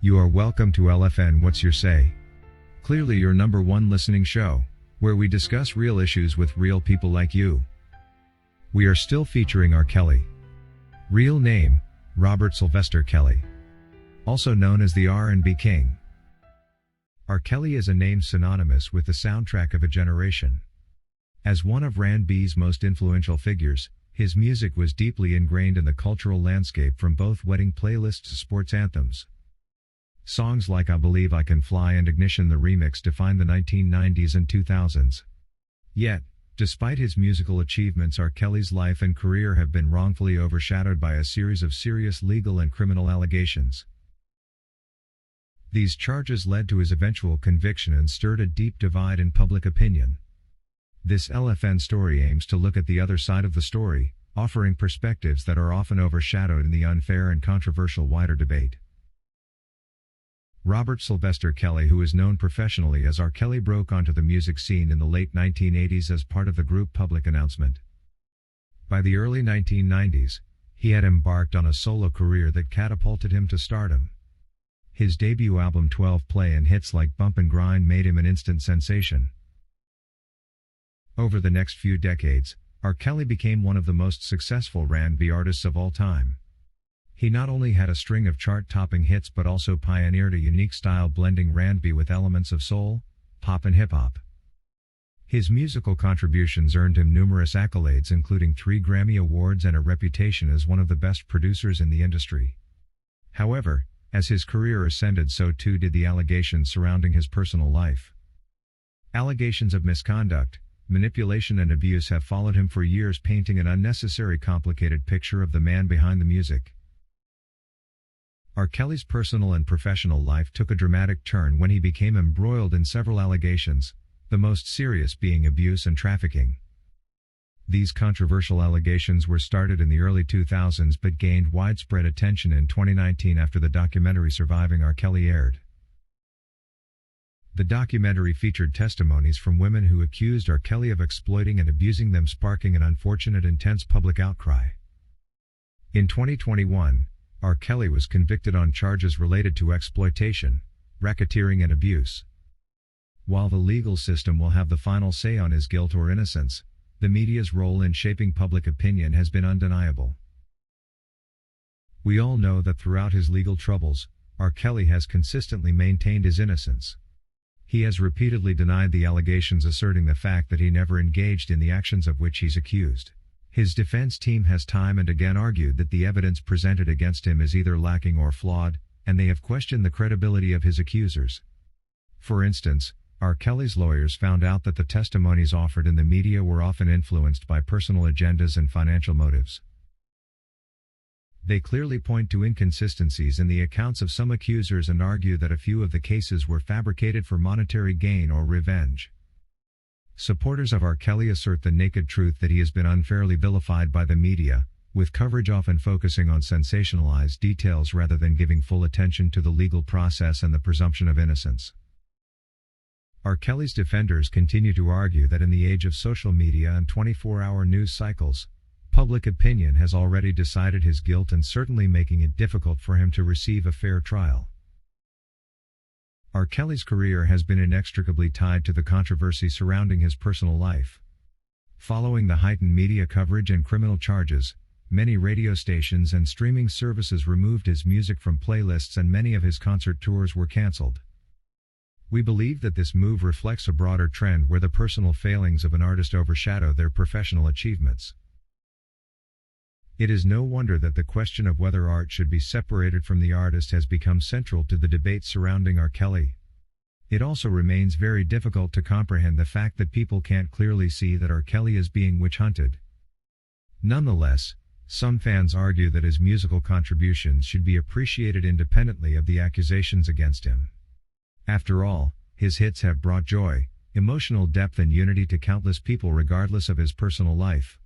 You are welcome to LFN What's Your Say? Clearly your number one listening show, where we discuss real issues with real people like you. We are still featuring R. Kelly. Real name, Robert Sylvester Kelly. Also known as the R&B King. R. Kelly is a name synonymous with the soundtrack of a generation. As one of R&B's most influential figures, his music was deeply ingrained in the cultural landscape from both wedding playlists to sports anthems. Songs like I Believe I Can Fly and Ignition the Remix defined the 1990s and 2000s. Yet, despite his musical achievements, R. Kelly's life and career have been wrongfully overshadowed by a series of serious legal and criminal allegations. These charges led to his eventual conviction and stirred a deep divide in public opinion. This LFN story aims to look at the other side of the story, offering perspectives that are often overshadowed in the unfair and controversial wider debate. Robert Sylvester Kelly, who is known professionally as R. Kelly, broke onto the music scene in the late 1980s as part of the group Public Announcement. By the early 1990s, he had embarked on a solo career that catapulted him to stardom. His debut album 12 Play and hits like Bump and Grind made him an instant sensation. Over the next few decades, R. Kelly became one of the most successful R&B artists of all time. He not only had a string of chart-topping hits but also pioneered a unique style blending R&B with elements of soul, pop and hip-hop. His musical contributions earned him numerous accolades, including 3 Grammy Awards and a reputation as one of the best producers in the industry. However, as his career ascended, so too did the allegations surrounding his personal life. Allegations of misconduct, manipulation and abuse have followed him for years, painting an unnecessary complicated picture of the man behind the music. R. Kelly's personal and professional life took a dramatic turn when he became embroiled in several allegations, the most serious being abuse and trafficking. These controversial allegations were started in the early 2000s but gained widespread attention in 2019 after the documentary Surviving R. Kelly aired. The documentary featured testimonies from women who accused R. Kelly of exploiting and abusing them, sparking an unfortunate intense public outcry. In 2021, R. Kelly was convicted on charges related to exploitation, racketeering and abuse. While the legal system will have the final say on his guilt or innocence, the media's role in shaping public opinion has been undeniable. We all know that throughout his legal troubles, R. Kelly has consistently maintained his innocence. He has repeatedly denied the allegations, asserting the fact that he never engaged in the actions of which he's accused. His defense team has time and again argued that the evidence presented against him is either lacking or flawed, and they have questioned the credibility of his accusers. For instance, R. Kelly's lawyers found out that the testimonies offered in the media were often influenced by personal agendas and financial motives. They clearly point to inconsistencies in the accounts of some accusers and argue that a few of the cases were fabricated for monetary gain or revenge. Supporters of R. Kelly assert the naked truth that he has been unfairly vilified by the media, with coverage often focusing on sensationalized details rather than giving full attention to the legal process and the presumption of innocence. R. Kelly's defenders continue to argue that in the age of social media and 24-hour news cycles, public opinion has already decided his guilt and certainly making it difficult for him to receive a fair trial. R. Kelly's career has been inextricably tied to the controversy surrounding his personal life. Following the heightened media coverage and criminal charges, many radio stations and streaming services removed his music from playlists and many of his concert tours were canceled. We believe that this move reflects a broader trend where the personal failings of an artist overshadow their professional achievements. It is no wonder that the question of whether art should be separated from the artist has become central to the debate surrounding R. Kelly. It also remains very difficult to comprehend the fact that people can't clearly see that R. Kelly is being witch-hunted. Nonetheless, some fans argue that his musical contributions should be appreciated independently of the accusations against him. After all, his hits have brought joy, emotional depth and unity to countless people regardless of his personal life.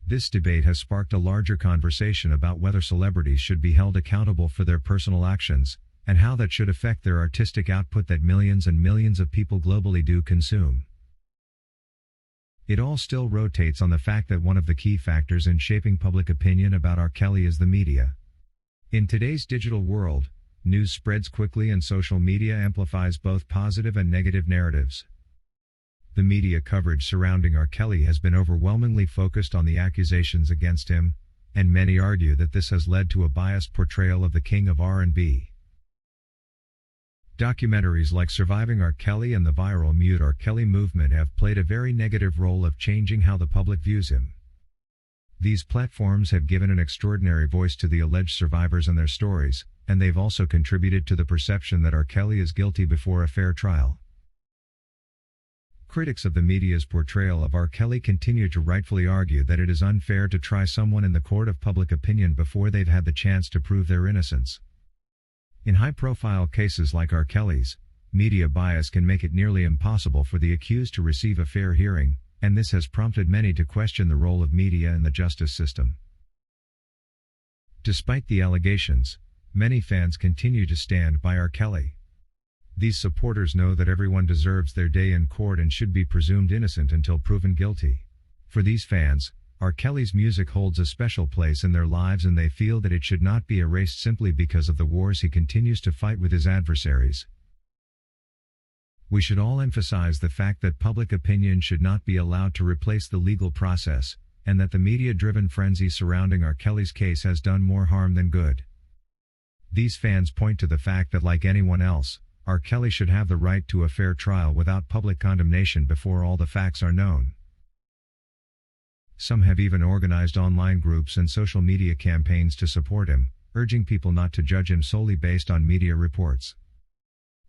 This debate has sparked a larger conversation about whether celebrities should be held accountable for their personal actions, and how that should affect their artistic output that millions and millions of people globally do consume. It all still rotates on the fact that one of the key factors in shaping public opinion about R. Kelly is the media. In today's digital world, news spreads quickly and social media amplifies both positive and negative narratives. The media coverage surrounding R. Kelly has been overwhelmingly focused on the accusations against him, and many argue that this has led to a biased portrayal of the king of R&B. Documentaries like Surviving R. Kelly and the viral Mute R. Kelly movement have played a very negative role of changing how the public views him. These platforms have given an extraordinary voice to the alleged survivors and their stories, and they've also contributed to the perception that R. Kelly is guilty before a fair trial. Critics of the media's portrayal of R. Kelly continue to rightfully argue that it is unfair to try someone in the court of public opinion before they've had the chance to prove their innocence. In high-profile cases like R. Kelly's, media bias can make it nearly impossible for the accused to receive a fair hearing, and this has prompted many to question the role of media in the justice system. Despite the allegations, many fans continue to stand by R. Kelly. These supporters know that everyone deserves their day in court and should be presumed innocent until proven guilty. For these fans, R. Kelly's music holds a special place in their lives and they feel that it should not be erased simply because of the wars he continues to fight with his adversaries. We should all emphasize the fact that public opinion should not be allowed to replace the legal process, and that the media-driven frenzy surrounding R. Kelly's case has done more harm than good. These fans point to the fact that, like anyone else, R. Kelly should have the right to a fair trial without public condemnation before all the facts are known. Some have even organized online groups and social media campaigns to support him, urging people not to judge him solely based on media reports.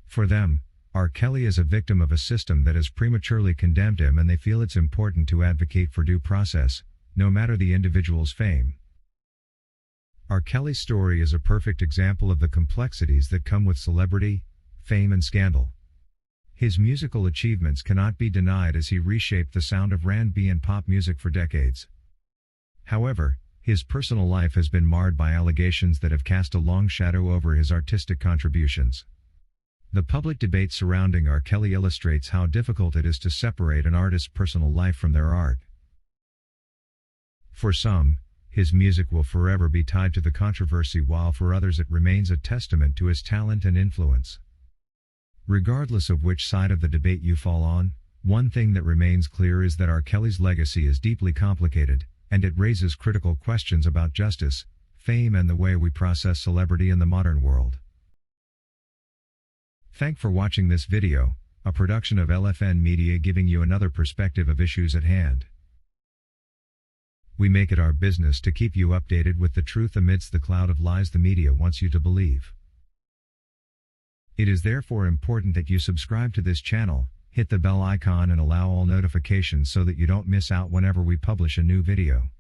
For them, R. Kelly is a victim of a system that has prematurely condemned him, and they feel it's important to advocate for due process, no matter the individual's fame. R. Kelly's story is a perfect example of the complexities that come with celebrity, fame and scandal. His musical achievements cannot be denied as he reshaped the sound of R&B and pop music for decades. However, his personal life has been marred by allegations that have cast a long shadow over his artistic contributions. The public debate surrounding R. Kelly illustrates how difficult it is to separate an artist's personal life from their art. For some, his music will forever be tied to the controversy, while for others it remains a testament to his talent and influence. Regardless of which side of the debate you fall on, one thing that remains clear is that R. Kelly's legacy is deeply complicated, and it raises critical questions about justice, fame and the way we process celebrity in the modern world. Thanks for watching this video, a production of LFN Media, giving you another perspective of issues at hand. We make it our business to keep you updated with the truth amidst the cloud of lies the media wants you to believe. It is therefore important that you subscribe to this channel, hit the bell icon and allow all notifications so that you don't miss out whenever we publish a new video.